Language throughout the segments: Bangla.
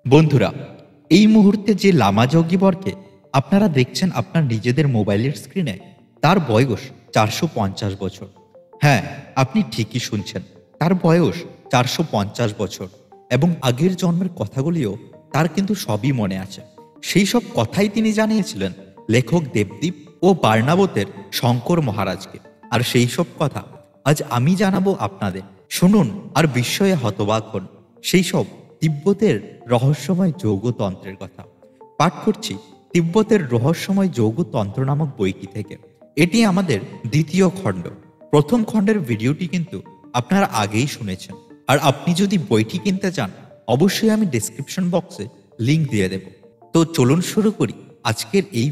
বন্ধুরা, এই মুহূর্তে যে লামা যোগীবরকে আপনারা দেখছেন আপনার নিজেদের মোবাইলের স্ক্রিনে, তার বয়স ৪৫০ বছর। হ্যাঁ, আপনি ঠিকই শুনছেন, তার বয়স ৪৫০ বছর। এবং আগের জন্মের কথাগুলিও তার কিন্তু সবই মনে আছে। সেই সব কথাই তিনি জানিয়েছিলেন লেখক দেবদীপ ও বার্নাবতের শঙ্কর মহারাজকে। আর সেই সব কথা আজ আমি জানাবো আপনাদের। শুনুন আর বিস্ময়ে হতবাক হন সেই সব তিব্বতের রহস্যময় যৌগতন্ত্রের কথা। পাঠ করছি তিব্বতের রহস্যময় যৌগতন্ত্র নামক বইটি থেকে। এটি আমাদের দ্বিতীয় খণ্ড। প্রথম খণ্ডের ভিডিওটি কিন্তু আপনারা আগেই শুনেছেন। আর আপনি যদি বইটি কিনতে চান, অবশ্যই আমি ডেসক্রিপশন বক্সে লিংক দিয়ে দেব। তো চলুন শুরু করি আজকের এই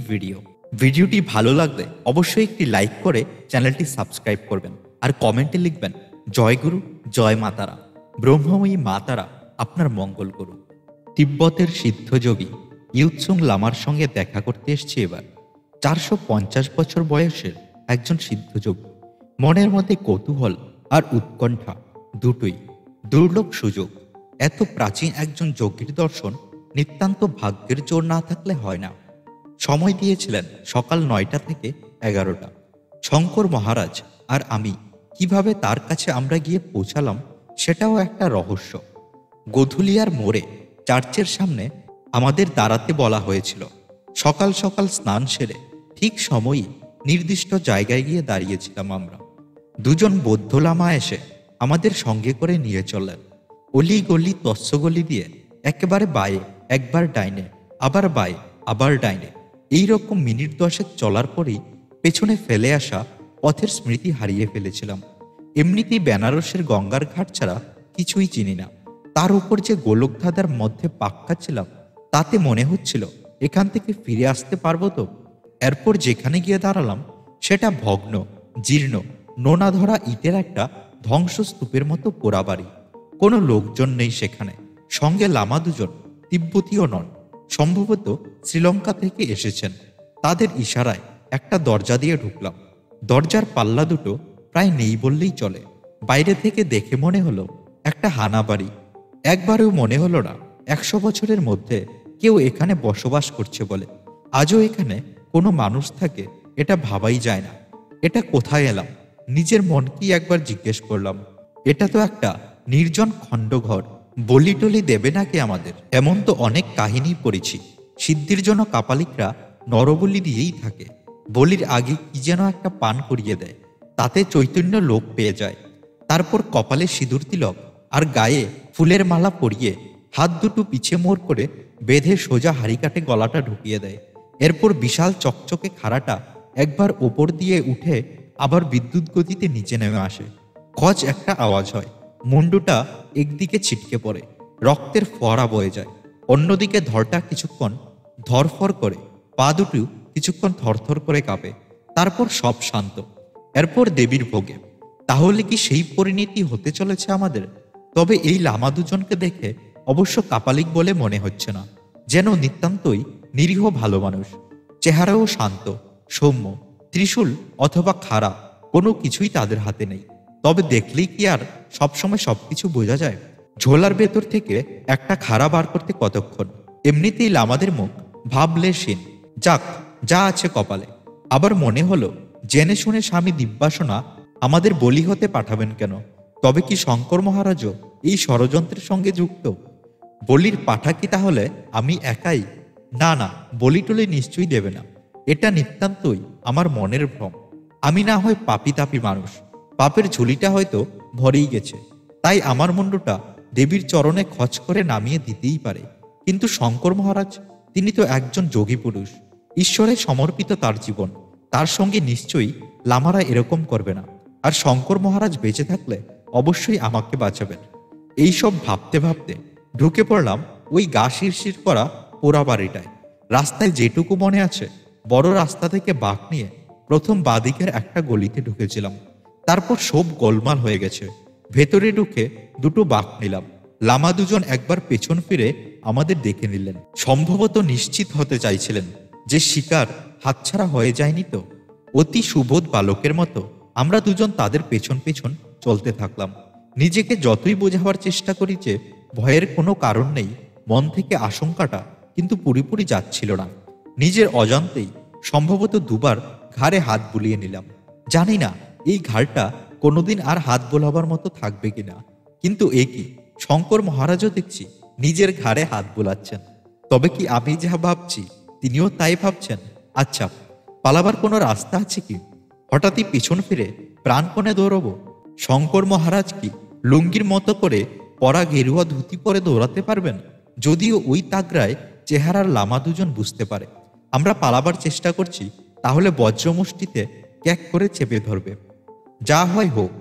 ভিডিওটি ভালো লাগলে অবশ্যই একটি লাইক করে চ্যানেলটি সাবস্ক্রাইব করবেন। আর কমেন্টে লিখবেন জয় গুরু, জয় মাতারা, ব্রহ্মময়ী মাতারা আপনার মঙ্গল করুন। তিব্বতের সিদ্ধযোগী ইউৎসুং লামার সঙ্গে দেখা করতে এসছি এবার। ৪৫০ বছর বয়সের একজন সিদ্ধযোগী। মনের মধ্যে কৌতূহল আর উৎকণ্ঠা দুটোই। দুর্লভ সুযোগ। এত প্রাচীন একজন যোগীর দর্শন নিতান্ত ভাগ্যের জোর না থাকলে হয় না। সময় দিয়েছিলেন সকাল ৯টা থেকে ১১টা। শঙ্কর মহারাজ আর আমি কিভাবে তার কাছে আমরা গিয়ে পৌঁছালাম সেটাও একটা রহস্য। গোধুলিয়ার মোড়ে চার্চের সামনে আমাদের দাঁড়াতে বলা হয়েছিল। সকাল সকাল স্নান সেরে ঠিক সময়ই নির্দিষ্ট জায়গায় গিয়ে দাঁড়িয়েছিলাম আমরা। দুজন বৌদ্ধ লামা এসে আমাদের সঙ্গে করে নিয়ে চললেন। অলি গলি তস্যগলি দিয়ে একেবারে বায়ে, একবার ডাইনে, আবার বায়ে, আবার ডাইনে। এইরকম মিনিট ১০ চলার পরেই পেছনে ফেলে আসা পথের স্মৃতি হারিয়ে ফেলেছিলাম। এমনিতেই বেনারসের গঙ্গার ঘাট ছাড়া কিছুই চিনি না। তার উপর যে গোলকধাঁধার মধ্যে পাক্কা ছিলাম, তাতে মনে হচ্ছিল এখান থেকে ফিরে আসতে পারবো তো। এরপর যেখানে গিয়ে দাঁড়ালাম সেটা ভগ্ন, জীর্ণ, নোনা ধরা ইটের একটা ধ্বংসস্তূপের মতো পোড়া বাড়ি। কোনো লোকজন নেই সেখানে। সঙ্গে লামা দুজন, তিব্বতীয় নন, সম্ভবত শ্রীলঙ্কা থেকে এসেছেন। তাদের ইশারায় একটা দরজা দিয়ে ঢুকলাম। দরজার পাল্লা দুটো প্রায় নেই বললেই চলে। বাইরে থেকে দেখে মনে হলো একটা হানা বাড়ি। একবারেও মনে হলো না ১০০ বছরের মধ্যে কেউ এখানে বসবাস করছে বলে। আজও এখানে কোনো মানুষ থাকে এটা ভাবাই যায় না। এটা কোথায় এলাম নিজের মনকেই একবার জিজ্ঞেস করলাম। এটা তো একটা নির্জন খণ্ডঘর। বলি টলি দেবে নাকি আমাদের? এমন তো অনেক কাহিনী পড়েছি। সিদ্ধির জন্য কাপালিকরা নরবলি দিয়েই থাকে। বলির আগে কি যেন একটা পান করিয়ে দেয়, তাতে চৈতন্য লোপ পেয়ে যায়। তারপর কপালে সিঁদুর তিলক আর গায়ে ফুলের মালা পরিয়ে হাত দুটো পিছে মোড় করে বেঁধে সোজা হাড়িকাঠে গলাটা ঢুকিয়ে দেয়। এরপর বিশাল চকচকে খাড়াটা একবার ওপর দিয়ে উঠে আবার বিদ্যুৎ গতিতে নিচে নেমে আসে। খচ একটা আওয়াজ হয়। মুন্ডুটা একদিকে ছিটকে পড়ে, রক্তের ফোয়ারা বয়ে যায়। অন্যদিকে ধরটা কিছুক্ষণ ধরফর করে, পা দুটো কিছুক্ষণ থরথর করে কাঁপে। তারপর সব শান্ত। এরপর দেবীর ভোগে। তাহলে কি সেই পরিণতি হতে চলেছে আমাদের? তবে এই লামা দুজনকে দেখে অবশ্য কাপালিক বলে মনে হচ্ছে না, যেন নিতান্তই নিরীহ ভালো মানুষ। চেহারাও শান্ত, সৌম্য। ত্রিশূল অথবা খাড়া কোনো কিছুই তাদের হাতে নেই। তবে দেখলেই কি আর সবসময় সবকিছু বোঝা যায়? ঝোলার ভেতর থেকে একটা খাড়া বার করতে কতক্ষণ? এমনিতেই লামাদের মুখ ভাবলেশীন। যাক, যা আছে কপালে। আবার মনে হলো জেনে শুনে স্বামী দিব্যাসনা আমাদের বলি হতে পাঠাবেন কেন? তবে কি শঙ্কর মহারাজও এই ষড়যন্ত্রের সঙ্গে যুক্ত? বলির পাঠা কি তাহলে আমি একাই? না না, বলি টলি নিশ্চয়ই দেবে না। এটা নিতান্তই আমার মনের ভ্রম। আমি না হয় পাপি তাপি মানুষ, পাপের ঝুলিটা হয়তো ভরেই গেছে। তাই আমার মুন্ডুটা দেবীর চরণে খচ করে নামিয়ে দিতেই পারে। কিন্তু শঙ্কর মহারাজ, তিনি তো একজন যোগী পুরুষ। ঈশ্বরে সমর্পিত তার জীবন। তার সঙ্গে নিশ্চয়ই লামারা এরকম করবে না। আর শঙ্কর মহারাজ বেঁচে থাকলে অবশ্যই আমাকে বাঁচাবেন। এইসব ভাবতে ভাবতে ঢুকে পড়লাম ওই গা শিরশির করা পোড়া বাড়িটায়। রাস্তায় যেটুকু মনে আছে, বড় রাস্তা থেকে বাঁক নিয়ে প্রথম বাঁদিকের একটা গলিতে ঢুকেছিলাম। তারপর সব গোলমাল হয়ে গেছে। ভেতরে ঢুকে দুটো বাঁক নিলাম। লামা দুজন একবার পেছন ফিরে আমাদের দেখে নিলেন। সম্ভবত নিশ্চিত হতে চাইছিলেন যে শিকার হাতছাড়া হয়ে যায়নি তো। অতি সুবোধ বালকের মতো আমরা দুজন তাদের পেছন পেছন চলতে থাকলাম। নিজেকে যতই বোঝাবার চেষ্টা করি যে ভয়ের কোনো কারণ নেই, মন থেকে আশঙ্কাটা কিন্তু পুরোপুরি যাচ্ছিল না। নিজের অজান্তেই সম্ভবত দুবার ঘাড়ে হাত বুলিয়ে নিলাম। জানি না এই ঘাড়টা কোনোদিন আর হাত বোলাবার মতো থাকবে কিনা, কিন্তু এ কি, শঙ্কর মহারাজও দেখছি নিজের ঘাড়ে হাত বোলাচ্ছেন। তবে কি আমি যা ভাবছি তিনিও তাই ভাবছেন? আচ্ছা, পালাবার কোনো রাস্তা আছে কি? হঠাৎই পিছন ফিরে প্রাণপণে দৌড়ব? শঙ্কর মহারাজ কি লুঙ্গির মতো করে পরা গেরুয়া ধুতি পরে দৌড়াতে পারবেন? যদিও ওই তাগড়ায় চেহারার লামা দুজন বুঝতে পারে আমরা পালাবার চেষ্টা করছি, তাহলে বজ্রমুষ্টিতে ক্যাক করে চেপে ধরবে। যা হয় হোক,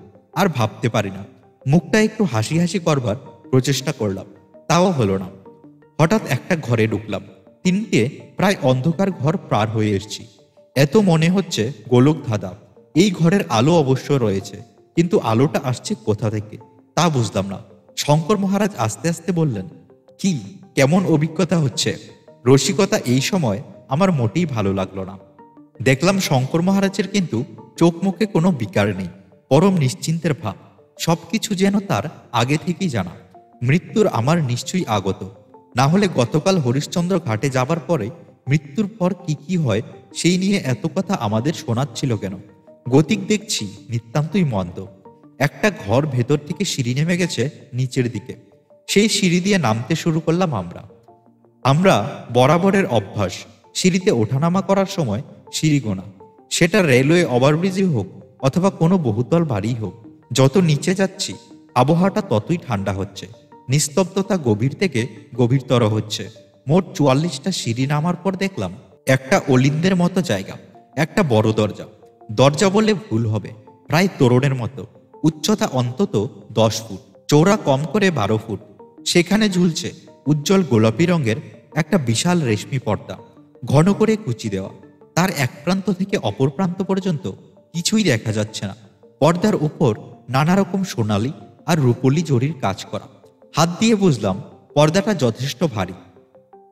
আর ভাবতে পারি না। মুখটা একটু হাসি হাসি করবার প্রচেষ্টা করলাম, তাও হলো না। হঠাৎ একটা ঘরে ঢুকলাম। তিনটে প্রায় অন্ধকার ঘর পার হয়ে এসেছি। এত মনে হচ্ছে গোলক ধাঁধা। এই ঘরের আলো অবশ্য রয়েছে, কিন্তু আলোটা আসছে কোথা থেকে তা বুঝলাম না। শঙ্কর মহারাজ আস্তে আস্তে বললেন, কি কেমন অভিজ্ঞতা হচ্ছে? রসিকতা এই সময় আমার মোটেই ভালো লাগলো না। দেখলাম শঙ্কর মহারাজের কিন্তু চোখ মুখে কোনো বিকার নেই, পরম নিশ্চিন্তের ভাব। সবকিছু যেন তার আগে থেকেই জানা। মৃত্যুর আমার নিশ্চয়ই আগত, না হলে গতকাল হরিশ্চন্দ্র ঘাটে যাবার পরে মৃত্যুর পর কি কি হয় সেই নিয়ে এত কথা আমাদের শোনাচ্ছিল কেন? গতিক দেখছি নিতান্তই মন্দ। একটা ঘর ভেতর থেকে সিঁড়ি নেমে গেছে নিচের দিকে। সেই সিঁড়ি দিয়ে নামতে শুরু করলাম আমরা বরাবরের অভ্যাস সিঁড়িতে ওঠানামা করার সময় সিঁড়ি গোনা। সেটা রেলওয়ে ওভারব্রিজই হোক অথবা কোনো বহুতল বাড়ি হোক, যত নিচে যাচ্ছি আবহাওয়াটা ততই ঠান্ডা হচ্ছে। নিস্তব্ধতা গভীর থেকে গভীরতর হচ্ছে। মোট ৪৪টা সিঁড়ি নামার পর দেখলাম একটা অলিন্দের মতো জায়গা, একটা বড় দরজা। দরজা বললে ভুল হবে, প্রায় তোরণের মতো। উচ্চতা অন্তত ১০ ফুট, চৌড়া কম করে ১২ ফুট। সেখানে ঝুলছে উজ্জ্বল গোলাপি রঙের একটা বিশাল রেশমি পর্দা, ঘন করে কুচি দেওয়া। তার এক প্রান্ত থেকে অপর প্রান্ত পর্যন্ত কিছুই দেখা যাচ্ছে না। পর্দার উপর নানা রকম সোনালি আর রূপলি জরির কাজ করা। হাত দিয়ে বুঝলাম পর্দাটা যথেষ্ট ভারী।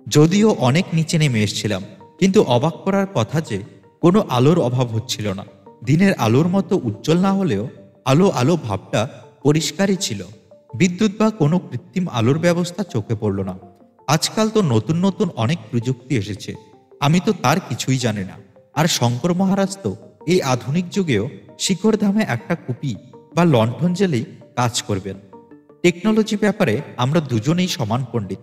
যদিও অনেক নিচে নেমে এসেছিলাম, কিন্তু অবাক করার কথা যে কোনো আলোর অভাব হচ্ছিল না। দিনের আলোর মতো উজ্জ্বল না হলেও আলো আলো ভাবটা পরিষ্কারই ছিল। বিদ্যুৎ বা কোনো কৃত্রিম আলোর ব্যবস্থা চোখে পড়ল না। আজকাল তো নতুন নতুন অনেক প্রযুক্তি এসেছে, আমি তো তার কিছুই জানি না। আর শঙ্কর মহারাজ তো এই আধুনিক যুগেও শিখরধামে একটা কুপি বা লণ্ঠন জেলেই কাজ করবেন। টেকনোলজি ব্যাপারে আমরা দুজনেই সমান পণ্ডিত।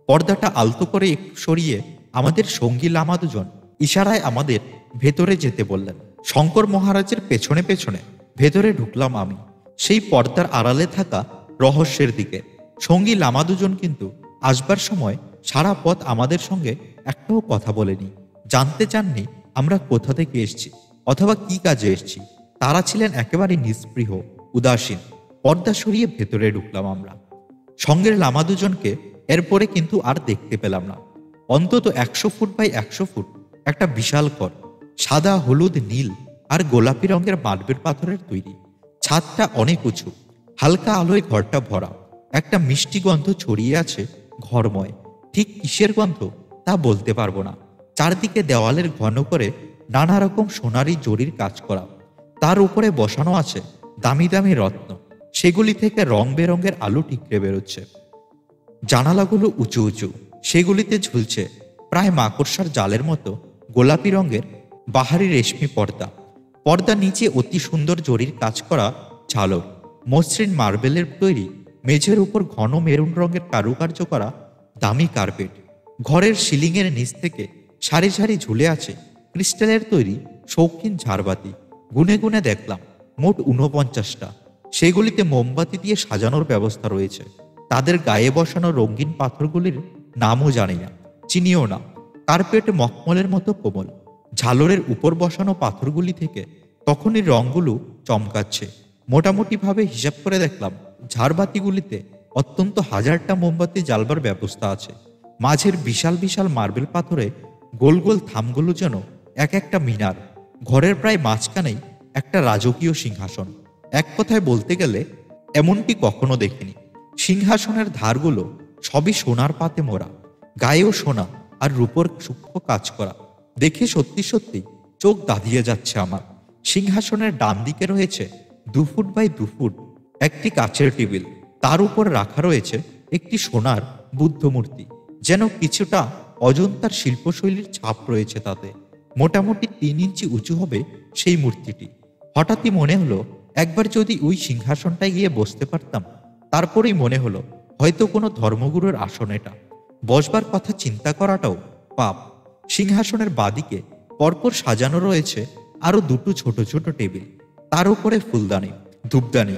পর্দাটা আলতো করে একটু সরিয়ে আমাদের সঙ্গী লামা দুজন ইশারায় আমাদের ভেতরে যেতে বললেন। শঙ্কর মহারাজের পেছনে পেছনে ভেতরে ঢুকলাম আমি, সেই পর্দার আড়ালে থাকা রহস্যের দিকে। সঙ্গী লামা দুজন কিন্তু আসবার সময় সারা পথ আমাদের সঙ্গে একটাও কথা বলেনি। জানতে চাননি আমরা কোথা থেকে এসেছি অথবা কি কাজে এসেছি। তারা ছিলেন একেবারে নিস্পৃহ, উদাসীন। পর্দা সরিয়ে ভেতরে ঢুকলাম আমরা। সঙ্গের লামা দুজনকে এরপরে কিন্তু আর দেখতে পেলাম না। অন্তত ১০০ ফুট বাই ১০০ ফুট একটা বিশাল ঘর, সাদা, হলুদ, নীল আর গোলাপি রঙের মার্বেল পাথরের তৈরি। ছাদটা অনেক উঁচু, হালকা আলোয় ঘরটা ভরা। একটা মিষ্টি গন্ধ ছড়িয়ে আছে ঘরময়। ঠিক কিসের গন্ধ তা বলতে পারবো না। চারদিকে দেওয়ালের ঘন করে নানা রকম সোনারি জরির কাজ করা। তার উপরে বসানো আছে দামি দামি রত্ন, সেগুলি থেকে রং বেরঙের আলো ঠিকরে বেরোচ্ছে। জানালাগুলো উঁচু উঁচু, সেগুলিতে ঝুলছে প্রায় মাকড়সার জালের মতো গোলাপি রঙের বাহারি রেশমি পর্দা। পর্দার নিচে অতি সুন্দর জরির কাজ করা ঝালর, মসৃণ মার্বেলের তৈরি মেঝের উপর ঘন মেরুন রঙের কারুকার্য করা দামি কার্পেট। ঘরের সিলিংয়ের নিচ থেকে সারি সারি ঝুলে আছে ক্রিস্টালের তৈরি শৌখিন ঝাড়বাতি। গুনে গুনে দেখলাম মোট ৪৯টা। সেগুলিতে মোমবাতি দিয়ে সাজানোর ব্যবস্থা রয়েছে। তাদের গায়ে বসানো রঙিন পাথরগুলির নামও জানি না, চিনিও না। কার্পেট মখমলের মতো কোমল। ঝালরের উপর বসানো পাথরগুলি থেকে তখনই রঙগুলো চমকাচ্ছে। মোটামুটিভাবে হিসাব করে দেখলাম ঝাড়বাতিগুলিতে অত্যন্ত ১০০০টা মোমবাতি জ্বালবার ব্যবস্থা আছে। মাঝের বিশাল বিশাল মার্বেল পাথরে গোল গোল থামগুলো যেন এক একটা মিনার। ঘরের প্রায় মাঝখানেই একটা রাজকীয় সিংহাসন। এক কথায় বলতে গেলে এমনটি কখনো দেখিনি। সিংহাসনের ধারগুলো সবই সোনার পাতে মোড়া, গায়েও সোনা আর রূপোর সূক্ষ্ম কাজ করা। দেখে সত্যি সত্যি চোখ ধাঁধিয়ে যাচ্ছে আমার। সিংহাসনের ডান দিকে রয়েছে ২ ফুট বাই ২ ফুট একটি কাচের টেবিল। তার উপর রাখা রয়েছে একটি সোনার বুদ্ধ মূর্তি। যেন কিছুটা অজন্তার শিল্পশৈলীর ছাপ রয়েছে তাতে। মোটামুটি 3 ইঞ্চি উঁচু হবে সেই মূর্তিটি। হঠাৎই মনে হলো একবার যদি ওই সিংহাসনটায় গিয়ে বসতে পারতাম। তারপরেই মনে হলো হয়তো কোনো ধর্মগুরুর আসন এটা। বসবার কথা চিন্তা করাটাও পাপ। সিংহাসনের বাদিকে পরপর সাজানো রয়েছে আরো দুটো ছোট ছোট টেবিল, তার উপরে ফুলদানি, ধূপদানি,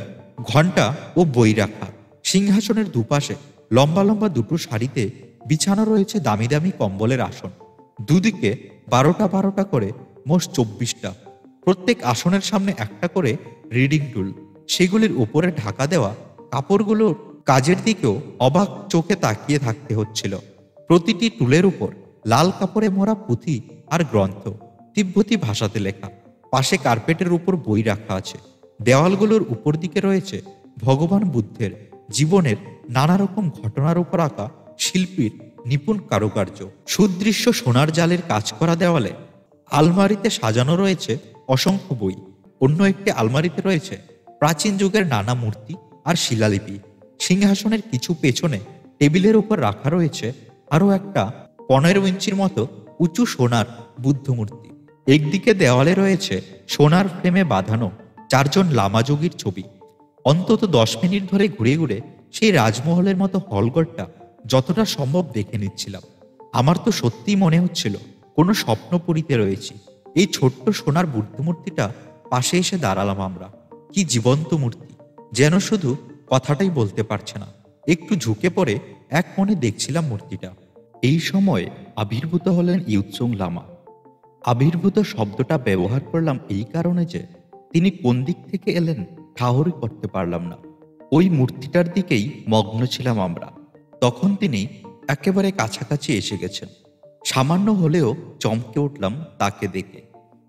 ঘণ্টা ও বই রাখা। সিংহাসনের দুপাশে লম্বা লম্বা দুটো সারিতে বিছানো রয়েছে দামি দামি কম্বলের আসন। দুদিকে 12টা 12টা করে মোট 24টা। প্রত্যেক আসনের সামনে একটা করে রিডিং টুল। সেগুলির উপরে ঢাকা দেওয়া কাপড়গুলোর কাজের দিকেও অবাক চোখে তাকিয়ে থাকতে হচ্ছিল। প্রতিটি টুলের উপর লাল কাপড়ে মোড়া পুঁথি আর গ্রন্থ, তিব্বতী ভাষাতে লেখা। পাশে কার্পেটের উপর বই রাখা আছে। দেওয়ালগুলোর উপর দিকে রয়েছে ভগবান বুদ্ধের জীবনের নানা রকম ঘটনার উপর আঁকা শিল্পীর নিপুণ কারুকার্য। সুদৃশ্য সোনার জালের কাজ করা দেওয়ালে আলমারিতে সাজানো রয়েছে অসংখ্য বই। অন্য একটি আলমারিতে রয়েছে প্রাচীন যুগের নানা মূর্তি আর শিলালিপি। সিংহাসনের কিছু পেছনে টেবিলের উপর রাখা রয়েছে আরও একটা 15 ইঞ্চির মতো উঁচু সোনার বুদ্ধ মূর্তি। একদিকে দেওয়ালে রয়েছে সোনার ফ্রেমে বাঁধানো 4জন লামাযোগীর ছবি। অন্তত 10 মিনিট ধরে ঘুরে ঘুরে সেই রাজমহলের মতো হলঘরটা যতটা সম্ভব দেখে নিচ্ছিলাম। আমার তো সত্যিই মনে হচ্ছিল কোনো স্বপ্নপুরীতে রয়েছি। এই ছোট্ট সোনার বুদ্ধমূর্তিটা পাশে এসে দাঁড়ালাম আমরা। কি জীবন্ত মূর্তি, যেন শুধু কথাটাই বলতে পারছে না। একটু ঝুঁকে পড়ে এক মনে দেখছিলাম মূর্তিটা। এই সময়ে আবির্ভূত হলেন ইউৎসুং লামা। আবির্ভূত শব্দটা ব্যবহার করলাম এই কারণে যে তিনি কোন দিক থেকে এলেন ঠাহরই করতে পারলাম না। ওই মূর্তিটার দিকেই মগ্ন ছিলাম আমরা। তখন তিনি একেবারে কাছাকাছি এসে গেছেন। সামান্য হলেও চমকে উঠলাম তাকে দেখে।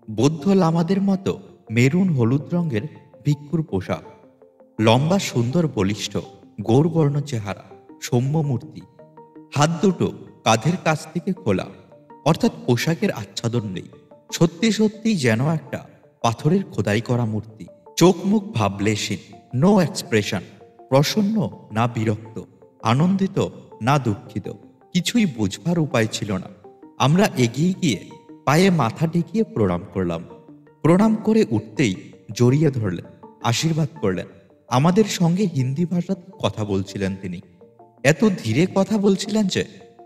বৌদ্ধ লামাদের মতো মেরুন হলুদ রঙের ভিক্ষুর পোশাক, লম্বা সুন্দর বলিষ্ঠ গৌরবর্ণ চেহারা, সৌম্য মূর্তি। হাত দুটো কাঁধের কাছ থেকে খোলা, অর্থাৎ পোশাকের আচ্ছাদন নেই। সত্যি সত্যিই যেন একটা পাথরের খোদাই করা মূর্তি। চোখ মুখ ভাবলেশীন, নো এক্সপ্রেশন। প্রসন্ন না বিরক্ত, আনন্দিত না দুঃখিত, কিছুই বুঝবার উপায় ছিল না। আমরা এগিয়ে গিয়ে পায়ে মাথা ঠেকিয়ে প্রণাম করলাম। প্রণাম করে উঠতেই জড়িয়ে ধরলেন, আশীর্বাদ করলেন। আমাদের সঙ্গে হিন্দি ভাষাতে কথা বলছিলেন তিনি। এত ধীরে কথা বলছিলেন যে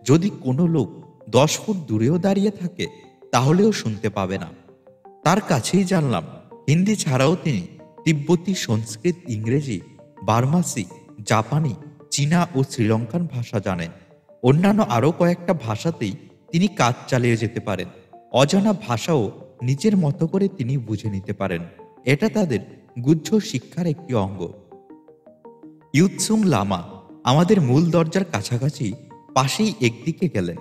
যদি কোনো লোক 10 ফুট দূরেও দাঁড়িয়ে থাকে তাহলেও শুনতে পাবে না। তার কাছেই জানলাম হিন্দি ছাড়াও তিনি তিব্বতী, সংস্কৃত, ইংরেজি, বার্মাসি, জাপানি, চীনা ও শ্রীলঙ্কান ভাষা জানেন। অন্যান্য আরও কয়েকটা ভাষাতেই তিনি কাজ চালিয়ে যেতে পারেন। অজানা ভাষাও নিজের মতো করে তিনি বুঝে নিতে পারেন। এটা তাদের গুহ্য শিক্ষার একটি অঙ্গ। ইউৎসুং লামা আমাদের মূল দরজার কাছাকাছি পাশেই একদিকে গেলেন।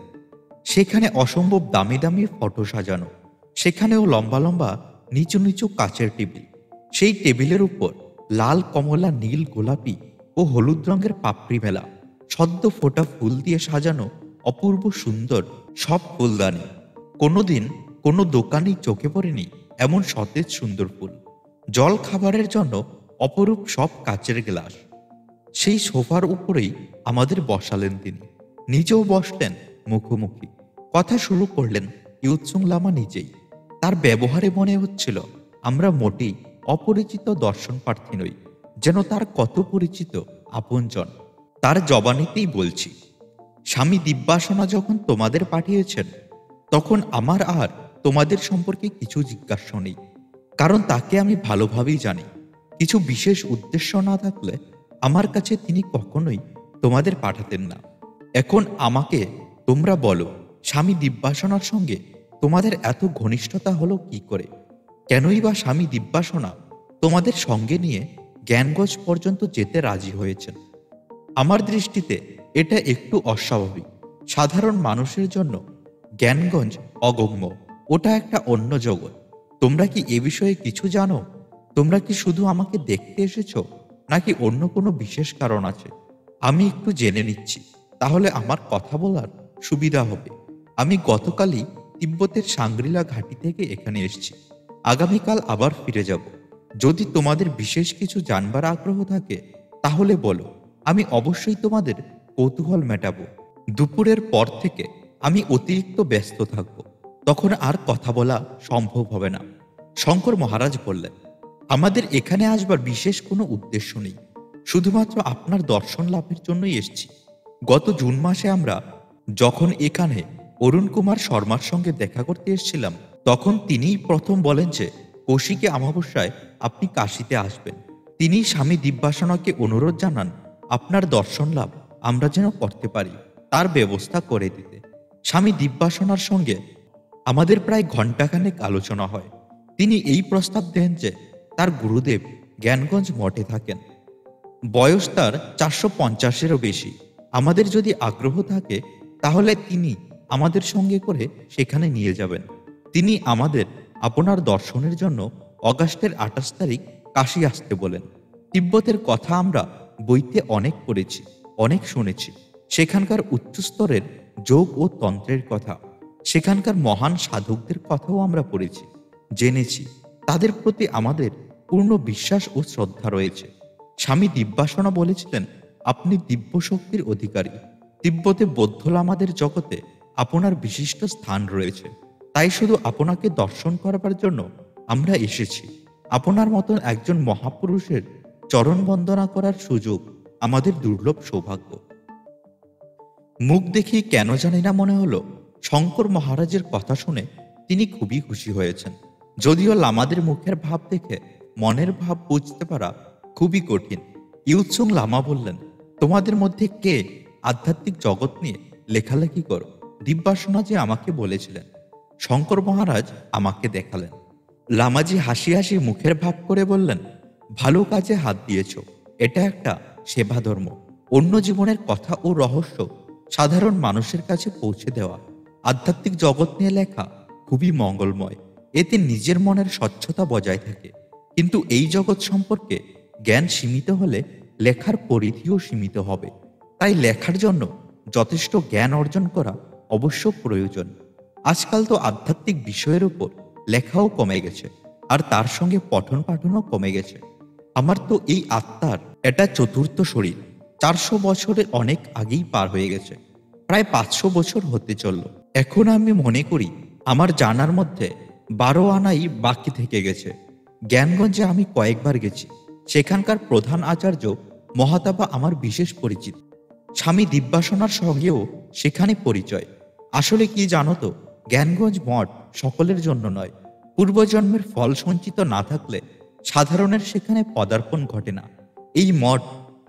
সেখানে অসম্ভব দামি দামি ফটো সাজানো। সেখানেও লম্বা লম্বা নিচু নিচু কাচের টেবিল। সেই টেবিলের উপর লাল, কমলা, নীল, গোলাপি ও হলুদ রঙের পাপড়ি মেলা সদ্য ফোটা ফুল দিয়ে সাজানো অপূর্ব সুন্দর সব ফুলদানি। কোনোদিন কোনো দোকানেই চোখে পড়েনি এমন সতেজ সুন্দর ফুল। জল খাবারের জন্য অপরূপ সব কাচের গ্লাস। সেই সোফার উপরেই আমাদের বসালেন তিনি। নিজেও বসলেন মুখোমুখি। কথা শুরু করলেন ইউৎসুং লামা নিজেই। তার ব্যবহারে মনে হচ্ছিল আমরা মোটেই অপরিচিত দর্শন প্রার্থী নই, যেন তার কত পরিচিত আপনজন। তার জবানিতেই বলছি, স্বামী দিব্যাসনা যখন তোমাদের পাঠিয়েছেন তখন আমার আর তোমাদের সম্পর্কে কিছু জিজ্ঞাসা নেই, কারণ তাকে আমি ভালোভাবেই জানি। কিছু বিশেষ উদ্দেশ্য না থাকলে আমার কাছে তিনি কখনোই তোমাদের পাঠাতেন না। এখন আমাকে তোমরা বলো, স্বামী দিব্যাসনার সঙ্গে তোমাদের এত ঘনিষ্ঠতা হলো কি করে? কেনই বা স্বামী দিব্যাসনা তোমাদের সঙ্গে নিয়ে জ্ঞানগঞ্জ পর্যন্ত যেতে রাজি হয়েছেন? আমার দৃষ্টিতে এটা একটু অস্বাভাবিক। সাধারণ মানুষের জন্য জ্ঞানগঞ্জ অগম্য, ওটা একটা অন্য জগৎ। তোমরা কি এ বিষয়ে কিছু জানো? তোমরা কি শুধু আমাকে দেখতে এসেছো, নাকি অন্য কোনো বিশেষ কারণ আছে? আমি একটু জেনে নিচ্ছি, তাহলে আমার কথা বলার সুবিধা হবে। আমি গতকালই তিব্বতের সাংগ্রিলা ঘাঁটি থেকে এখানে এসেছি। আগামীকাল আবার ফিরে যাব। যদি তোমাদের বিশেষ কিছু জানবার আগ্রহ থাকে তাহলে বলো, আমি অবশ্যই তোমাদের কৌতূহল মেটাবো। দুপুরের পর থেকে আমি অতিরিক্ত ব্যস্ত থাকব, তখন আর কথা বলা সম্ভব হবে না। শঙ্কর মহারাজ বললেন, আমাদের এখানে আসবার বিশেষ কোনো উদ্দেশ্য নেই, শুধুমাত্র আপনার দর্শন লাভের জন্যই এসেছি। গত জুন মাসে আমরা যখন এখানে অরুণ কুমার শর্মার সঙ্গে দেখা করতে এসেছিলাম, তখন তিনিই প্রথম বলেন যে কৌশিকী অমাবস্যায় আপনি কাশীতে আসবেন। তিনি স্বামী দিব্যাসনাকে অনুরোধ জানান আপনার দর্শন লাভ আমরা যেন করতে পারি, তার ব্যবস্থা করে দিতে। স্বামী দিব্যাসনার সঙ্গে আমাদের প্রায় ঘণ্টাখানেক আলোচনা হয়। তিনি এই প্রস্তাব দেন যে তার গুরুদেব জ্ঞানগঞ্জ মঠে থাকেন, বয়স তার 450-এরও বেশি। আমাদের যদি আগ্রহ থাকে তাহলে তিনি আমাদের সঙ্গে করে সেখানে নিয়ে যাবেন। তিনি আমাদের আপনার দর্শনের জন্য অগাস্টের 28 তারিখ কাশী আসতে বলেন। তিব্বতের কথা আমরা বইতে অনেক পড়েছি, অনেক শুনেছি। সেখানকার উচ্চস্তরের যোগ ও তন্ত্রের কথা, সেখানকার মহান সাধকদের কথাও আমরা পড়েছি, জেনেছি। তাদের প্রতি আমাদের পূর্ণ বিশ্বাস ও শ্রদ্ধা রয়েছে। স্বামী দিব্যাসনা বলেছিলেন, আপনি দিব্য শক্তির অধিকারী। তিব্বতে বৌদ্ধ লামাদের জগতে আপনার বিশিষ্ট স্থান রয়েছে। তাই শুধু আপনাকে দর্শন করবার জন্য আমরা এসেছি। আপনার মতন একজন মহাপুরুষের চরণ বন্দনা করার সুযোগ আমাদের দুর্লভ সৌভাগ্য। মুখ দেখি কেন জানি না মনে হলো শঙ্কর মহারাজের কথা শুনে তিনি খুবই খুশি হয়েছেন। যদিও লামাদের মুখের ভাব দেখে মনের ভাব বুঝতে পারা খুবই কঠিন। ইউৎসুং লামা বললেন, তোমাদের মধ্যে কে আধ্যাত্মিক জগৎ নিয়ে লেখালেখি করো? দিব্যাসনা যে আমাকে বলেছিলেন। শঙ্কর মহারাজ আমাকে দেখালেন। লামাজি হাসি হাসি মুখের ভাব করে বললেন, ভালো কাজে হাত দিয়েছ। এটা একটা সেবা ধর্ম। অন্য জীবনের কথা ও রহস্য সাধারণ মানুষের কাছে পৌঁছে দেওয়া। আধ্যাত্মিক জগৎ নিয়ে লেখা খুবই মঙ্গলময়। এতে নিজের মনের স্বচ্ছতা বজায় থাকে। কিন্তু এই জগৎ সম্পর্কে জ্ঞান সীমিত হলে লেখার পরিধিও সীমিত হবে। তাই লেখার জন্য যথেষ্ট জ্ঞান অর্জন করা অবশ্য প্রয়োজন। আজকাল তো আধ্যাত্মিক বিষয়ের উপর লেখাও কমে গেছে, আর তার সঙ্গে পঠন পাঠনও কমে গেছে। আমার তো এই আত্মার এটা চতুর্থ শরীর। 400 বছরের অনেক আগেই পার হয়ে গেছে, প্রায় 500 বছর হতে চলল। এখন আমি মনে করি আমার জানার মধ্যে 12 আনাই বাকি থেকে গেছে। জ্ঞানগঞ্জে আমি কয়েকবার গেছি। সেখানকার প্রধান আচার্য মহাতাবা আমার বিশেষ পরিচিত। স্বামী দিব্যাসনার সঙ্গেও সেখানে পরিচয়। আসলে কি জানো তো, জ্ঞানগঞ্জ মঠ সকলের জন্য নয়। পূর্বজন্মের ফল সঞ্চিত না থাকলে সাধারণের সেখানে পদার্পণ ঘটে না। এই মঠ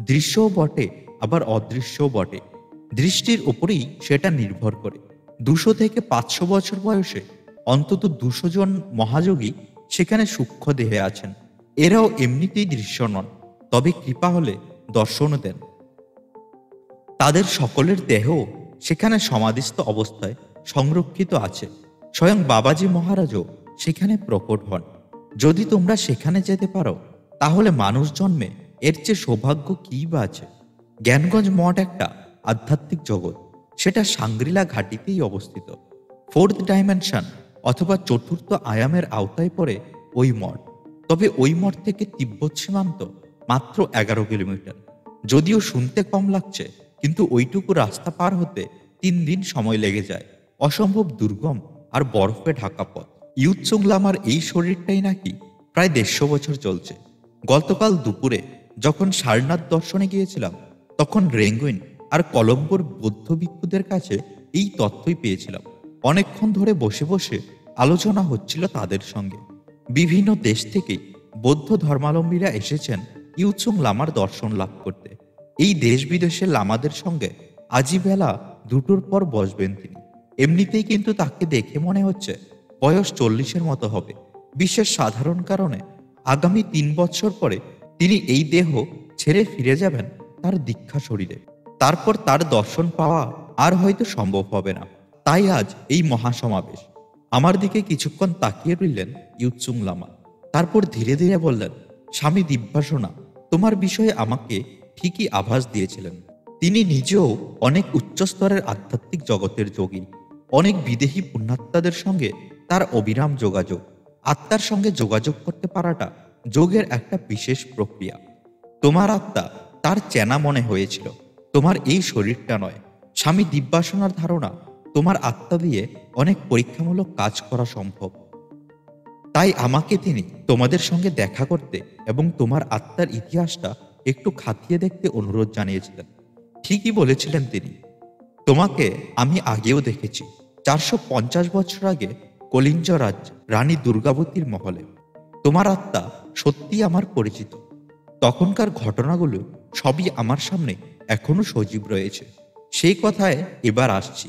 দৃশ্যও বটে, আবার অদৃশ্যও বটে। দৃষ্টির উপরেই সেটা নির্ভর করে। 200 থেকে 500 বছর বয়সে অন্তত 200 জন মহাযোগী সেখানে সূক্ষ্ম দেহে আছেন। এরাও এমনিতেই দৃশ্য নন, তবে কৃপা হলে দর্শনও দেন। তাদের সকলের দেহ সেখানে সমাধিস্থ অবস্থায় সংরক্ষিত আছে। স্বয়ং বাবাজি মহারাজও সেখানে প্রকট হন। যদি তোমরা সেখানে যেতে পারো তাহলে মানুষ জন্মে এর চেয়ে সৌভাগ্য কী বা আছে। জ্ঞানগঞ্জ মঠ একটা আধ্যাত্মিক জগৎ। সেটা সাংগ্রিলা ঘাটিতেই অবস্থিত। 4th ডাইমেনশন অথবা চতুর্থ আয়ামের আওতায় পড়ে ওই মঠ। তবে ওই মঠ থেকে তিব্বত সীমান্ত মাত্র 11 কিলোমিটার। যদিও শুনতে কম লাগছে, কিন্তু ওইটুকু রাস্তা পার হতে 3 দিন সময় লেগে যায়। অসম্ভব দুর্গম আর বরফে ঢাকা পথ। ইউৎসুং লামার এই শরীরটাই নাকি প্রায় 150 বছর চলছে। গতকাল দুপুরে যখন সারনাথ দর্শনে গিয়েছিলাম, তখন রেঙ্গুইন আর কলম্বোর বৌদ্ধ ভিক্ষুদের কাছে এই তথ্যই পেয়েছিলাম। অনেকক্ষণ ধরে বসে বসে আলোচনা হচ্ছিল তাদের সঙ্গে। বিভিন্ন দেশ থেকেই বৌদ্ধ ধর্মাবলম্বীরা এসেছেন ইউৎসুং লামার দর্শন লাভ করতে। এই দেশ বিদেশের লামাদের সঙ্গে আজই বেলা 2টোর পর বসবেন তিনি। এমনিতেই কিন্তু তাকে দেখে মনে হচ্ছে বয়স 40-এর মতো হবে। বিশেষ সাধারণ কারণে আগামী 3 বছর পরে তিনি এই দেহ ছেড়ে ফিরে যাবেন তার দীক্ষা শরীরে। তারপর তার দর্শন পাওয়া আর হয়তো সম্ভব হবে না। তাই আজ এই মহাসমাবেশ। আমার দিকে কিছুক্ষণ তাকিয়ে রইলেন ইউৎসুং লামা। তারপর ধীরে ধীরে বললেন, স্বামী দিব্যাসনা তোমার বিষয়ে আমাকে ঠিকই আভাস দিয়েছিলেন। তিনি নিজেও অনেক উচ্চস্তরের আধ্যাত্মিক জগতের যোগী। অনেক বিদেহী পুণ্যাত্মাদের সঙ্গে তার অবিরাম যোগাযোগ। আত্মার সঙ্গে যোগাযোগ করতে পারাটা যোগের একটা বিশেষ প্রক্রিয়া। তোমার আত্মা তার চেনা মনে হয়েছিল, তোমার এই শরীরটা নয়। স্বামী দিব্যাসনার ধারণা তোমার আত্মা দিয়ে অনেক পরীক্ষামূলক কাজ করা সম্ভব। তাই আমাকে তিনি তোমাদের সঙ্গে দেখা করতে এবং তোমার আত্মার ইতিহাসটা একটু খাতিয়ে দেখতে অনুরোধ জানিয়েছিলেন। ঠিকই বলেছিলেন তিনি। তোমাকে আমি আগেও দেখেছি 450 বছর আগে কলিঞ্জ রাজ রানী দুর্গাবতীর মহলে। তোমার আত্মা সত্যি আমার পরিচিত। তখনকার ঘটনাগুলো সবই আমার সামনে এখনো সজীব রয়েছে। সেই কথায় এবার আসছি।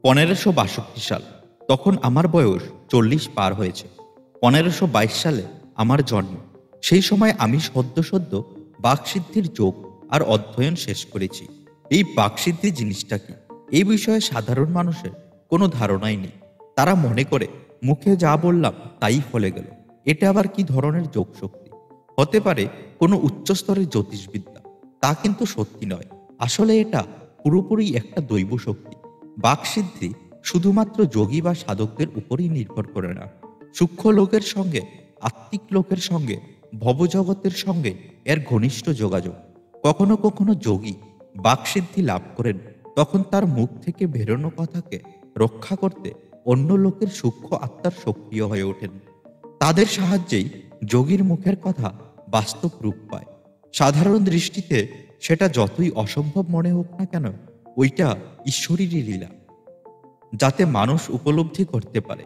1562 সাল, তখন আমার বয়স 40 পার হয়েছে। 1522 সালে আমার জন্ম। সেই সময় আমি সদ্য সদ্য বাকসিদ্ধির যোগ আর অধ্যয়ন শেষ করেছি। এই বাকসিদ্ধি জিনিসটা কি, এই বিষয়ে সাধারণ মানুষের কোনো ধারণাই নেই। তারা মনে করে মুখে যা বললাম তাই ফলে গেল। এটা আবার কি ধরনের যোগশক্তি? হতে পারে কোনো উচ্চস্তরের জ্যোতিষবিদ্যা, তা কিন্তু সত্যি নয়। আসলে এটা পুরোপুরি একটা দৈব শক্তি। বাকসিদ্ধি শুধুমাত্র যোগী বা সাধকদের উপরই নির্ভর করে না। সূক্ষ্ম লোকের সঙ্গে, আত্মিক লোকের সঙ্গে, ভবজগতের সঙ্গে এর ঘনিষ্ঠ যোগাযোগ। কখনো কখনো যোগী বাকসিদ্ধি লাভ করেন, তখন তার মুখ থেকে বেরোনো কথাকে রক্ষা করতে অন্য লোকের সূক্ষ্ম আত্মার সক্রিয় হয়ে ওঠেন। তাদের সাহায্যেই যোগীর মুখের কথা বাস্তব রূপ পায়। সাধারণ দৃষ্টিতে সেটা যতই অসম্ভব মনে হোক না কেন, ওইটা ঈশ্বরেরই লীলা, যাতে মানুষ উপলব্ধি করতে পারে।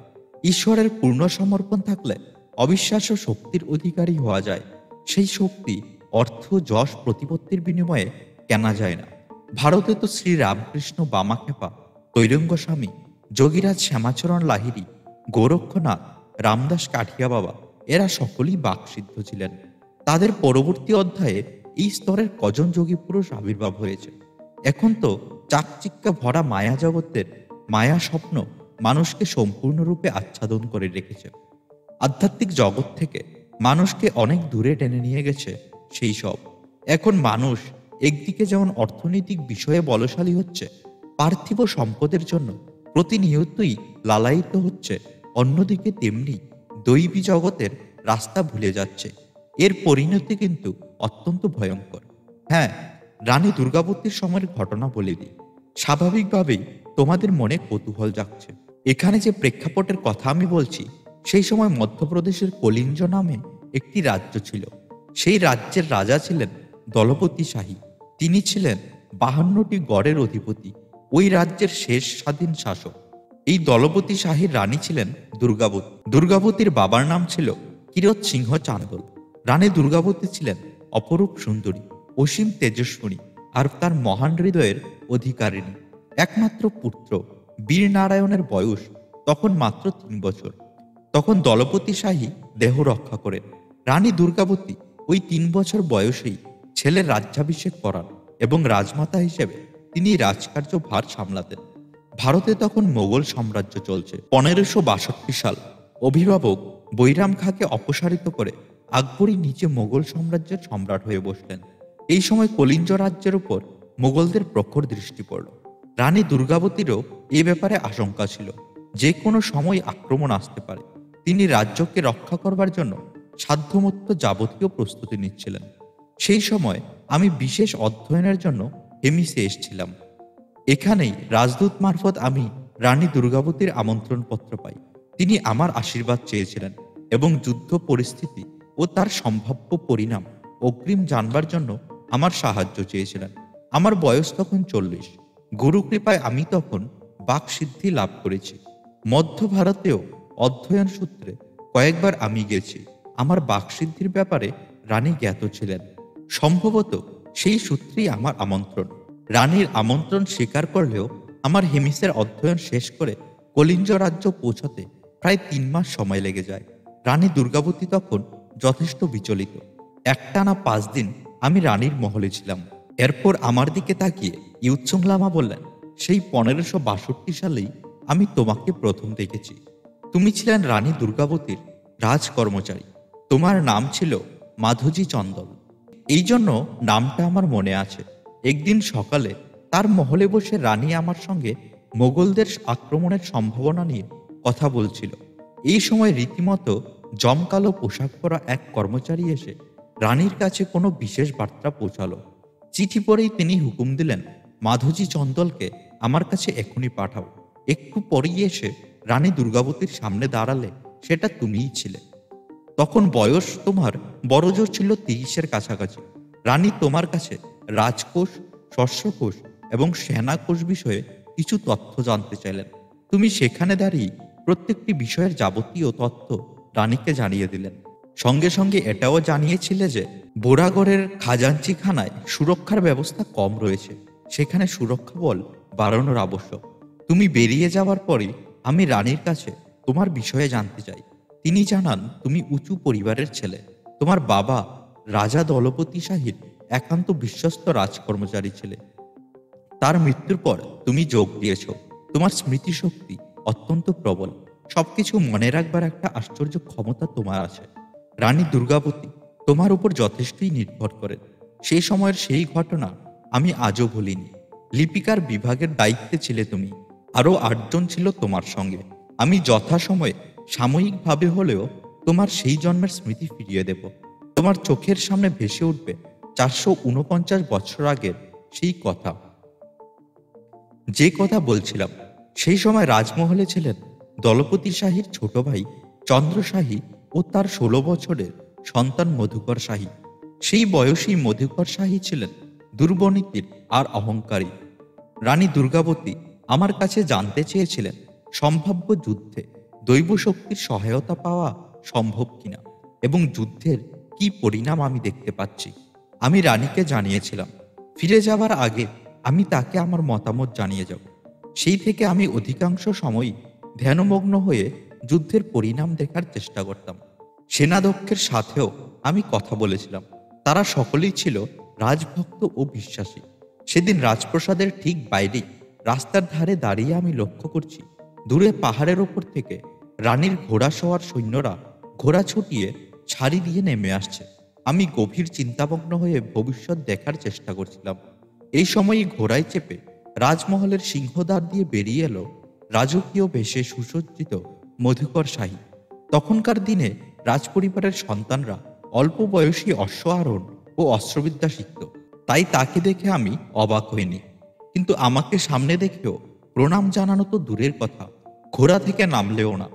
ঈশ্বরের পূর্ণ সমর্পণ থাকলে অবিশ্বাস্য শক্তির অধিকারী হওয়া যায়। সেই শক্তি অর্থ, যশ, প্রতিপত্তির বিনিময়ে কেনা যায় না। ভারতে তো শ্রী রামকৃষ্ণ বামাখ্যাপা, তৈরঙ্গ স্বামী, যোগীরাজ শ্যামাচরণ লাহিড়ী, গোরক্ষনাথ, রামদাস কাঠিয়া বাবা, এরা সকলেই বাকসিদ্ধ ছিলেন। তাদের পরবর্তী অধ্যায়ে এই স্তরের কজন যোগী পুরুষ আবির্ভাব হয়েছে। এখন তো চাকচিক্যা ভরা মায়া জগতের মায়া স্বপ্ন মানুষকে সম্পূর্ণরূপে আচ্ছাদন করে রেখেছে। আধ্যাত্মিক জগৎ থেকে মানুষকে অনেক দূরে টেনে নিয়ে গেছে সেই সব। এখন মানুষ একদিকে যেমন অর্থনৈতিক বিষয়ে বলশালী হচ্ছে, পার্থিব সম্পদের জন্য প্রতিনিয়তই লালায়িত হচ্ছে, অন্যদিকে তেমনি দৈবী জগতের রাস্তা ভুলে যাচ্ছে। এর পরিণতি কিন্তু অত্যন্ত ভয়ঙ্কর। হ্যাঁ, রানী দুর্গাবতীর সময়ের ঘটনা বলে দিই। স্বাভাবিকভাবেই তোমাদের মনে কৌতূহল জাগছে। এখানে যে প্রেক্ষাপটের কথা আমি বলছি, সেই সময় মধ্যপ্রদেশের কলিঞ্জ নামে একটি রাজ্য ছিল। সেই রাজ্যের রাজা ছিলেন দলপতি শাহী। তিনি ছিলেন 52টি গড়ের অধিপতি, ওই রাজ্যের শেষ স্বাধীন শাসক। এই দলপতি শাহীর রানী ছিলেন দুর্গাবতী। দুর্গাবতীর বাবার নাম ছিল কিরত সিংহ চান্দল। রানী দুর্গাবতী ছিলেন অপরূপ সুন্দরী, অসীম তেজস্বিনী আর তার মহান হৃদয়ের অধিকারিণী। একমাত্র পুত্র বীর নারায়ণের বয়স তখন মাত্র 3 বছর। তখন দলপতি শাহী দেহ রক্ষা করেন। রানী দুর্গাবতী ওই 3 বছর বয়সেই ছেলের রাজ্যাভিষেক করান এবং রাজমাতা হিসেবে তিনি রাজকার্য ভার সামলাতেন। ভারতে তখন মোগল সাম্রাজ্য চলছে। 1562 সাল, অভিভাবক বৈরাম খাঁকে অপসারিত করে আকবরী নিজে মোগল সাম্রাজ্যের সম্রাট হয়ে বসলেন। এই সময় কলিঞ্জ রাজ্যের উপর মোগলদের প্রখর দৃষ্টি পড়ল। রানী দুর্গাবতীরও এ ব্যাপারে আশঙ্কা ছিল, যে কোনো সময় আক্রমণ আসতে পারে। তিনি রাজ্যকে রক্ষা করবার জন্য সাধ্যমতো যাবতীয় প্রস্তুতি নিচ্ছিলেন। সেই সময় আমি বিশেষ অধ্যয়নের জন্য হেমিসে এসেছিলাম। এখানেই রাজদূত মারফত আমি রানী দুর্গাবতীর আমন্ত্রণপত্র পাই। তিনি আমার আশীর্বাদ চেয়েছিলেন এবং যুদ্ধ পরিস্থিতি ও তার সম্ভাব্য পরিণাম অগ্রিম জানবার জন্য আমার সাহায্য চেয়েছিলেন। আমার বয়স তখন 40। গুরু কৃপায় আমি তখন বাকসিদ্ধি লাভ করেছি। মধ্য ভারতেও অধ্যয়ন সূত্রে কয়েকবার আমি গেছি। আমার বাকসিদ্ধির ব্যাপারে রানী জ্ঞাত ছিলেন। সম্ভবত সেই সূত্রেই আমার আমন্ত্রণ। রানীর আমন্ত্রণ স্বীকার করলেও আমার হেমিসের অধ্যয়ন শেষ করে কলিঞ্জ রাজ্য পৌঁছাতে প্রায় 3 মাস সময় লেগে যায়। রানী দুর্গাবতী তখন যথেষ্ট বিচলিত। একটানা 5 দিন আমি রানীর মহলে ছিলাম। এরপর আমার দিকে তাকিয়ে ইউৎসুং লামা বললেন, সেই 1562 সালেই আমি তোমাকে প্রথম দেখেছি। তুমি ছিলেন রানী দুর্গাবতীর রাজকর্মচারী। তোমার নাম ছিল মাধোজি চন্দল। এই জন্য নামটা আমার মনে আছে। একদিন সকালে তার মহলে বসে রানী আমার সঙ্গে মোগলদের আক্রমণের সম্ভাবনা নিয়ে কথা বলছিল। এই সময় রীতিমতো জমকালো পোশাক পরা এক কর্মচারী এসে রানীর কাছে কোনো বিশেষ বার্তা পৌঁছালো। চিঠি পড়েই তিনি হুকুম দিলেন, মাধবী চন্দলকে আমার কাছে এখনই পাঠাও। একটু পরেই এসে রানী দুর্গাবতীর সামনে দাঁড়ালে সেটা তুমিই ছিলে। তখন বয়স তোমার বড়জোর ছিল ৩০-এর কাছাকাছি। রানী তোমার কাছে রাজকোষ, শস্যকোষ এবং সেনাকোষ বিষয়ে কিছু তথ্য জানতে চাইলেন। তুমি সেখানে দাঁড়িয়ে প্রত্যেকটি বিষয়ের যাবতীয় তথ্য রানীকে জানিয়ে দিলেন। সঙ্গে সঙ্গে এটাও জানিয়েছিলে যে বোরাগড়ের খাজাঞ্চিখানায় সুরক্ষার ব্যবস্থা কম রয়েছে, সেখানে সুরক্ষা বল বাড়ানোর আবশ্যক। তুমি বেরিয়ে যাওয়ার পরই আমি রানীর কাছে তোমার বিষয়ে জানতে চাই। তিনি জানান তুমি উঁচু পরিবারের ছেলে। তোমার বাবা রাজা দলপতি শাহীর একান্ত বিশ্বস্ত রাজকর্মচারী ছেলে। তার মৃত্যুর পর তুমি যোগ দিয়েছ। তোমার স্মৃতিশক্তি অত্যন্ত প্রবল। সবকিছু মনে রাখবার একটা আশ্চর্য ক্ষমতা তোমার আছে। রানী দুর্গাবতী তোমার উপর যথেষ্টই নির্ভর করেন। সেই সময়ের সেই ঘটনা আমি আজও ভুলিনি। লিপিকার বিভাগের দায়িত্বে ছিলে তুমি। আরও ৮ জন ছিল তোমার সঙ্গে। আমি যথাসময়ে সাময়িকভাবে হলেও তোমার সেই জন্মের স্মৃতি ফিরিয়ে দেব। তোমার চোখের সামনে ভেসে উঠবে ৪৪৯ বছর আগের সেই কথা। যে কথা বলছিলাম, সেই সময় রাজমহলে ছিলেন দলপতি শাহীর ছোট ভাই চন্দ্র শাহী ও তার ১৬ বছরের সন্তান মধুকর শাহী। সেই বয়সী মধুকর শাহী ছিলেন দুর্বনীতির আর অহংকারী। রানী দুর্গাবতী আমার কাছে জানতে চেয়েছিলেন সম্ভাব্য যুদ্ধে দৈব শক্তির সহায়তা পাওয়া সম্ভব কিনা এবং যুদ্ধের কি পরিণাম আমি দেখতে পাচ্ছি। আমি রানীকে জানিয়েছিলাম ফিরে যাবার আগে আমি তাকে আমার মতামত জানিয়ে যাব। সেই থেকে আমি অধিকাংশ সময়ই ধ্যানমগ্ন হয়ে যুদ্ধের পরিণাম দেখার চেষ্টা করতাম। সেনাধ্যক্ষের সাথেও আমি কথা বলেছিলাম। তারা সকলেই ছিল রাজভক্ত ও বিশ্বাসী। সেদিন রাজপ্রাসাদের ঠিক বাইরেই রাস্তার ধারে দাঁড়িয়ে আমি লক্ষ্য করছি দূরে পাহাড়ের ওপর থেকে রানীর ঘোড়া সওয়ার সৈন্যরা ঘোড়া ছুটিয়ে ছাড়ি দিয়ে নেমে আসছে। আমি গভীর চিন্তামগ্ন হয়ে ভবিষ্যৎ দেখার চেষ্টা করছিলাম। এই সময়ই ঘোড়ায় চেপে রাজমহলের সিংহদ্বার দিয়ে বেরিয়ে এলো রাজকীয় বেশে সুসজ্জিত মধুকর শাহী। তখনকার দিনে রাজপরিবারের সন্তানরা অল্প বয়সী অশ্ব আরোহণ ও অস্ত্রবিদ্যা শিখত, তাই তাকে দেখে আমি অবাক হইনি। কিন্তু আমাকে সামনে দেখেও প্রণাম জানানো তো দূরের কথা, ঘোড়া থেকে নামলেও না।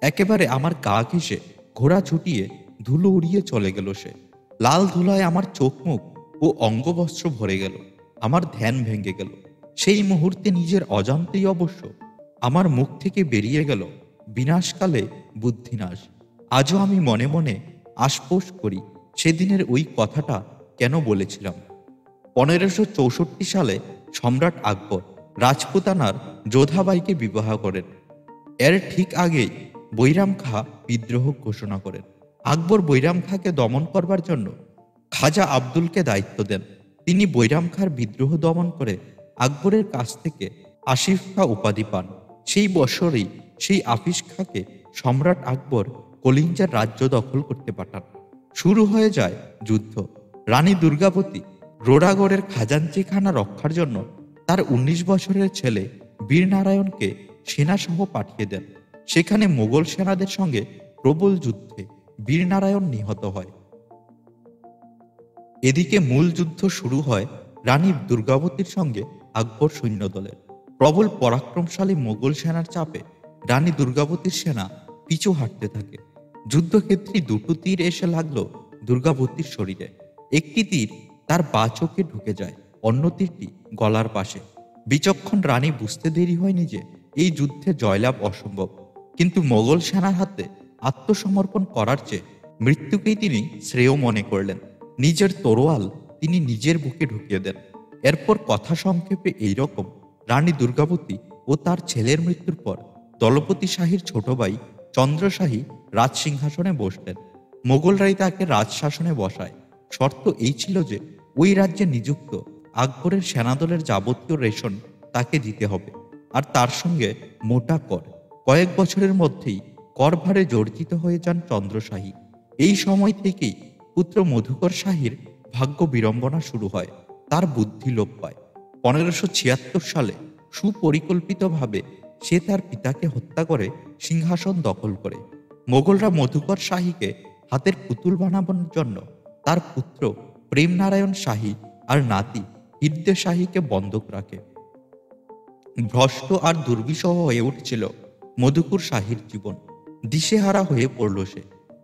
একেবারে আমার গা ঘেঁষে ঘোড়া ছুটিয়ে ধুলো উড়িয়ে চলে গেল সে। লাল ধুলায় আমার চোখ মুখ ও অঙ্গবস্ত্র ভরে গেল। আমার ধ্যান ভেঙে গেল। সেই মুহূর্তে নিজের অজান্তেই অবশ্য আমার মুখ থেকে বেরিয়ে গেল বিনাশকালে বুদ্ধিনাশ। আজও আমি মনে মনে আশপোষ করি সেদিনের ওই কথাটা কেন বলেছিলাম। ১৫৬৪ সালে সম্রাট আকবর রাজপুতানার যোধাবাইকে বিবাহ করেন। এর ঠিক আগেই বৈরাম খাঁ বিদ্রোহ ঘোষণা করেন। আকবর বৈরাম খাঁকে দমন করবার জন্য খাজা আব্দুলকে দায়িত্ব দেন। তিনি বৈরাম খাঁর বিদ্রোহ দমন করে আকবরের কাছ থেকে আসিফ খাঁ উপাধি পান। সেই বছরই সেই আফিস খাঁকে সম্রাট আকবর কলিঞ্জার রাজ্য দখল করতে পাঠান। শুরু হয়ে যায় যুদ্ধ। রানী দুর্গাবতী রোড়াগড়ের খাজাঞ্চিখানা রক্ষার জন্য তার ১৯ বছরের ছেলে বীরনারায়ণকে সেনাসহ পাঠিয়ে দেন। সেখানে মোগল সেনাদের সঙ্গে প্রবল যুদ্ধে বীরনারায়ণ নিহত হয়। এদিকে মূল যুদ্ধ শুরু হয় রানী দুর্গাবতীর সঙ্গে আকবর সৈন্যদলের। প্রবল পরাক্রমশালী মোগল সেনার চাপে রানী দুর্গাবতীর সেনা পিছু হাঁটতে থাকে। যুদ্ধক্ষেত্রে দুটো তীর এসে লাগলো দুর্গাবতীর শরীরে। একটি তীর তার বাঁ চোখে ঢুকে যায়, অন্য তীরটি গলার পাশে। বিচক্ষণ রানী বুঝতে দেরি হয়নি যে এই যুদ্ধে জয়লাভ অসম্ভব। কিন্তু মোগল সেনার হাতে আত্মসমর্পণ করার চেয়ে মৃত্যুকেই তিনি শ্রেয় মনে করলেন। নিজের তরোয়াল তিনি নিজের বুকে ঢুকিয়ে দেন। এরপর কথা সংক্ষেপে এইরকম, রানী দুর্গাবতী ও তার ছেলের মৃত্যুর পর দলপতি শাহীর ছোট ভাই চন্দ্র শাহী রাজসিংহাসনে বসলেন। মোগলরাই তাকে রাজশাসনে বসায়। শর্ত এই ছিল যে ওই রাজ্যে নিযুক্ত আকবরের সেনাদলের যাবতীয় রেশন তাকে দিতে হবে, আর তার সঙ্গে মোটা কর। কয়েক বছরের মধ্যেই করভারে জর্জিত হয়ে যান চন্দ্র শাহী। এই সময় থেকেই পুত্র মধুকর শাহীর ভাগ্য বিড়ম্বনা শুরু হয়। তার বুদ্ধি লোপ পায়। ১৫৭৬ সালে সুপরিকল্পিতভাবে সে তার পিতাকে হত্যা করে সিংহাসন দখল করে। মোগলরা মধুকর শাহীকে হাতের পুতুল বানানোর জন্য তার পুত্র প্রেমনারায়ণ শাহী আর নাতি হৃদয় শাহীকে বন্ধক রাখে। ভ্রষ্ট আর দুর্বিষহ হয়ে উঠছিল মধুকুর শাহীর জীবন। দিশেহারা হয়ে পড়ল সে।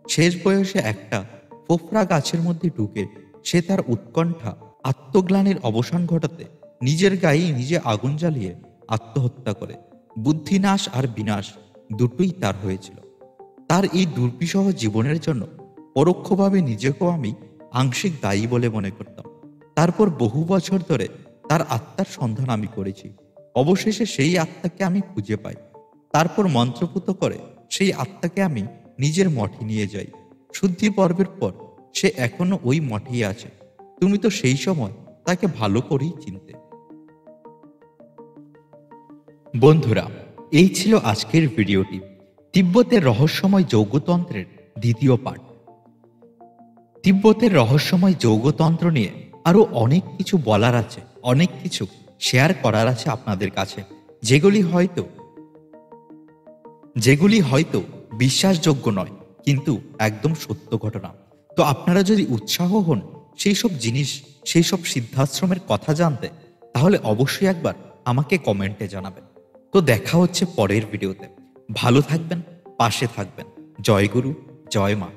শেষ বয়সে একটা ফোফরা গাছের মধ্যে ঢুকে সে তার উৎকণ্ঠা আত্মগ্লানির অবসান ঘটাতে নিজের গায়ে নিজে আগুন জ্বালিয়ে আত্মহত্যা করে। বুদ্ধিনাশ আর বিনাশ দুটোই তার হয়েছিল। তার এই দুর্বিষহ জীবনের জন্য পরোক্ষভাবে নিজেকেও আমি আংশিক দায়ী বলে মনে করতাম। তারপর বহু বছর ধরে তার আত্মার সন্ধান আমি করেছি। অবশেষে সেই আত্মাকে আমি খুঁজে পাই। তারপর মন্ত্রপুত করে সেই আত্মাকে আমি নিজের মঠে নিয়ে যাই। শুদ্ধি পর্বের পর সে এখনো ওই মঠেই আছে। তুমি তো সেই সময় তাকে ভালো করেই চিনতে। বন্ধুরা, এই ছিল আজকের ভিডিওটি, তিব্বতের রহস্যময় যৌগতন্ত্রের দ্বিতীয় পার্ট। তিব্বতের রহস্যময় যৌগতন্ত্র নিয়ে আরো অনেক কিছু বলার আছে, অনেক কিছু শেয়ার করার আছে আপনাদের কাছে, যেগুলি হয়তো বিশ্বাসযোগ্য নয়, কিন্তু একদম সত্য ঘটনা। তো আপনারা যদি উৎসাহ হন সেই সব জিনিস, সেই সব সিদ্ধাশ্রমের কথা জানতে, তাহলে অবশ্যই একবার আমাকে কমেন্টে জানাবেন। তো দেখা হচ্ছে পরের ভিডিওতে। ভালো থাকবেন, পাশে থাকবেন। জয় গুরু, জয় মা।